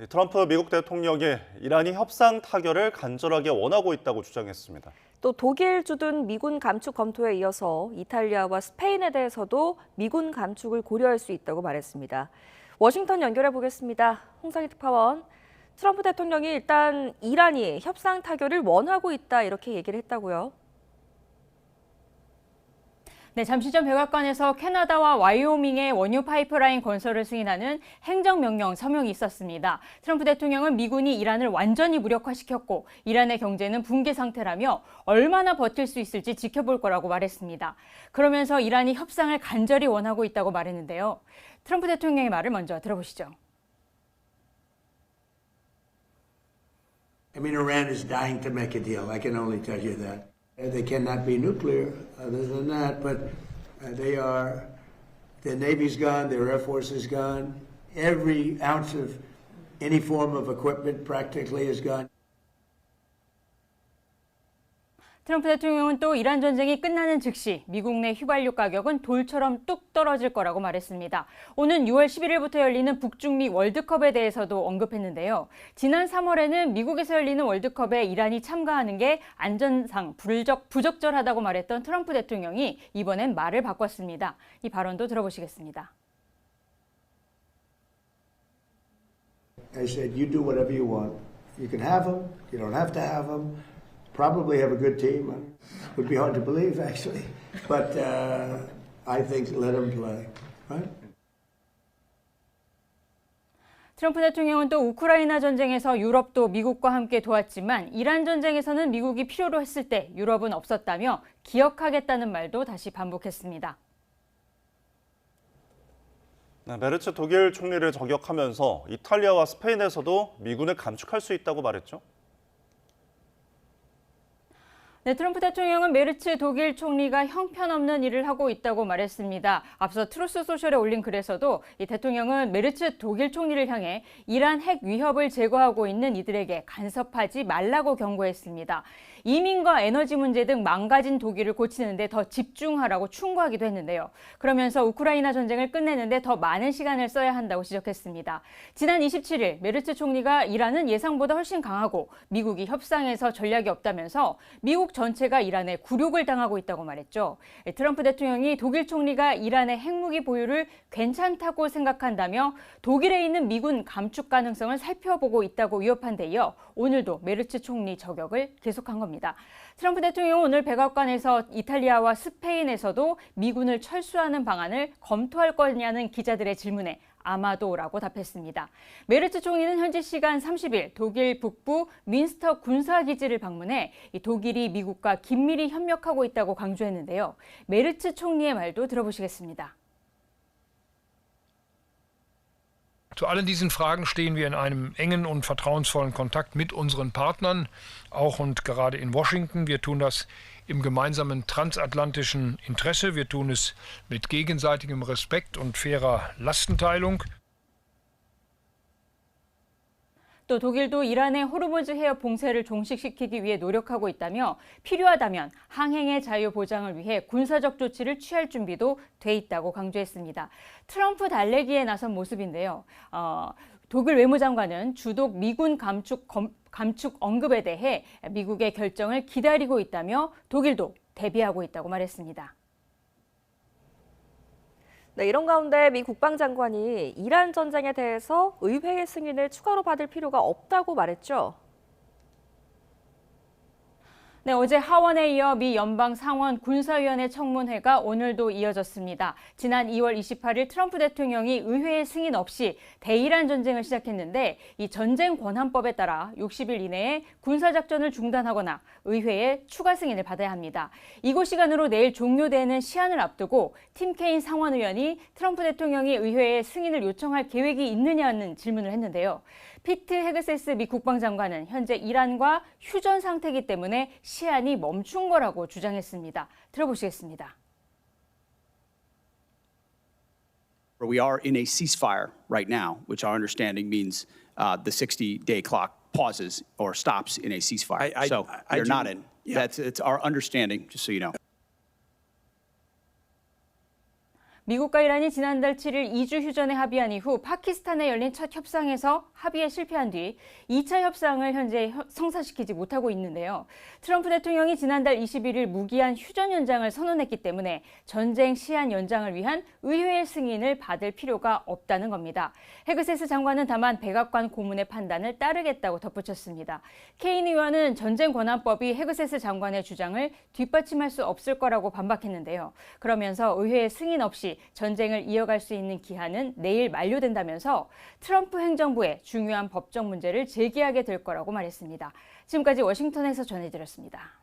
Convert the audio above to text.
트럼프 미국 대통령이 이란이 협상 타결을 간절하게 원하고 있다고 주장했습니다. 또 독일 주둔 미군 감축 검토에 이어서 이탈리아와 스페인에 대해서도 미군 감축을 고려할 수 있다고 말했습니다. 워싱턴 연결해 보겠습니다. 홍상희 특파원. 트럼프 대통령이 일단 이란이 협상 타결을 원하고 있다 이렇게 얘기를 했다고요. 네, 잠시 전 백악관에서 캐나다와 와이오밍의 원유 파이프라인 건설을 승인하는 행정명령 서명이 있었습니다. 트럼프 대통령은 미군이 이란을 완전히 무력화시켰고 이란의 경제는 붕괴 상태라며 얼마나 버틸 수 있을지 지켜볼 거라고 말했습니다. 그러면서 이란이 협상을 간절히 원하고 있다고 말했는데요. 트럼프 대통령의 말을 먼저 들어보시죠. I mean, Iran is dying to make a deal. I can only tell you that. They cannot be nuclear other than that, but their Navy's gone, their Air Force is gone. Every ounce of any form of equipment practically is gone. 트럼프 대통령은 또 이란 전쟁이 끝나는 즉시 미국 내 휘발유 가격은 돌처럼 뚝 떨어질 거라고 말했습니다. 오는 6월 11일부터 열리는 북중미 월드컵에 대해서도 언급했는데요. 지난 3월에는 미국에서 열리는 월드컵에 이란이 참가하는 게 안전상 부적절하다고 말했던 트럼프 대통령이 이번엔 말을 바꿨습니다. 이 발언도 들어보시겠습니다. I said, you do whatever you want. You can have them. You don't have to have them. Probably have a good team. It would be hard to believe, actually. But I think let them play. Right? 트럼프 대통령은 또 우크라이나 전쟁에서 유럽도 미국과 함께 도왔지만 이란 전쟁에서는 미국이 필요로 했을 때 유럽은 없었다며 기억하겠다는 말도 다시 반복했습니다. 메르츠 독일 총리를 저격하면서 이탈리아와 스페인에서도 미군을 감축할 수 있다고 말했죠. 네, 트럼프 대통령은 메르츠 독일 총리가 형편없는 일을 하고 있다고 말했습니다. 앞서 트루스 소셜에 올린 글에서도 이 대통령은 메르츠 독일 총리를 향해 이란 핵 위협을 제거하고 있는 이들에게 간섭하지 말라고 경고했습니다. 이민과 에너지 문제 등 망가진 독일을 고치는 데 더 집중하라고 충고하기도 했는데요. 그러면서 우크라이나 전쟁을 끝내는 데 더 많은 시간을 써야 한다고 지적했습니다. 지난 27일 메르츠 총리가 이란은 예상보다 훨씬 강하고 미국이 협상에서 전략이 없다면서 미국 전체가 이란에 굴욕을 당하고 있다고 말했죠. 트럼프 대통령이 독일 총리가 이란의 핵무기 보유를 괜찮다고 생각한다며 독일에 있는 미군 감축 가능성을 살펴보고 있다고 위협한 데 이어 오늘도 메르츠 총리 저격을 계속한 겁니다. 트럼프 대통령은 오늘 백악관에서 이탈리아와 스페인에서도 미군을 철수하는 방안을 검토할 거냐는 기자들의 질문에 아마도라고 답했습니다. 메르츠 총리는 현지 시간 30일 독일 북부 민스터 군사기지를 방문해 독일이 미국과 긴밀히 협력하고 있다고 강조했는데요. 메르츠 총리의 말도 들어보시겠습니다. Zu allen diesen Fragen stehen wir in einem engen und vertrauensvollen Kontakt mit unseren Partnern, auch und gerade in Washington. Wir tun das im gemeinsamen transatlantischen Interesse. Wir tun es mit gegenseitigem Respekt und fairer Lastenteilung. 또 독일도 이란의 호르무즈 해협 봉쇄를 종식시키기 위해 노력하고 있다며 필요하다면 항행의 자유 보장을 위해 군사적 조치를 취할 준비도 돼 있다고 강조했습니다. 트럼프 달래기에 나선 모습인데요. 독일 외무장관은 주독 미군 감축 언급에 대해 미국의 결정을 기다리고 있다며 독일도 대비하고 있다고 말했습니다. 네, 이런 가운데 미 국방장관이 이란 전쟁에 대해서 의회의 승인을 추가로 받을 필요가 없다고 말했죠. 네, 어제 하원에 이어 미 연방상원 군사위원회 청문회가 오늘도 이어졌습니다. 지난 2월 28일 트럼프 대통령이 의회의 승인 없이 대이란 전쟁을 시작했는데 이 전쟁 권한법에 따라 60일 이내에 군사작전을 중단하거나 의회의 추가 승인을 받아야 합니다. 이곳 시간으로 내일 종료되는 시한을 앞두고 팀 케인 상원의원이 트럼프 대통령이 의회의 승인을 요청할 계획이 있느냐는 질문을 했는데요. 피트 헤그세스 미 국방장관은 현재 이란과 휴전 상태이기 때문에 시한이 멈춘 거라고 주장했습니다. 들어보시겠습니다. We are in a ceasefire right now, which our understanding means the 60-day clock pauses or stops in a ceasefire. So you're not in. Yeah. It's our understanding, just so you know. 미국과 이란이 지난달 7일 2주 휴전에 합의한 이후 파키스탄에 열린 첫 협상에서 합의에 실패한 뒤 2차 협상을 현재 성사시키지 못하고 있는데요. 트럼프 대통령이 지난달 21일 무기한 휴전 연장을 선언했기 때문에 전쟁 시한 연장을 위한 의회의 승인을 받을 필요가 없다는 겁니다. 헤그세스 장관은 다만 백악관 고문의 판단을 따르겠다고 덧붙였습니다. 케인 의원은 전쟁권한법이 헤그세스 장관의 주장을 뒷받침할 수 없을 거라고 반박했는데요. 그러면서 의회의 승인 없이 전쟁을 이어갈 수 있는 기한은 내일 만료된다면서 트럼프 행정부에 중요한 법적 문제를 제기하게 될 거라고 말했습니다. 지금까지 워싱턴에서 전해드렸습니다.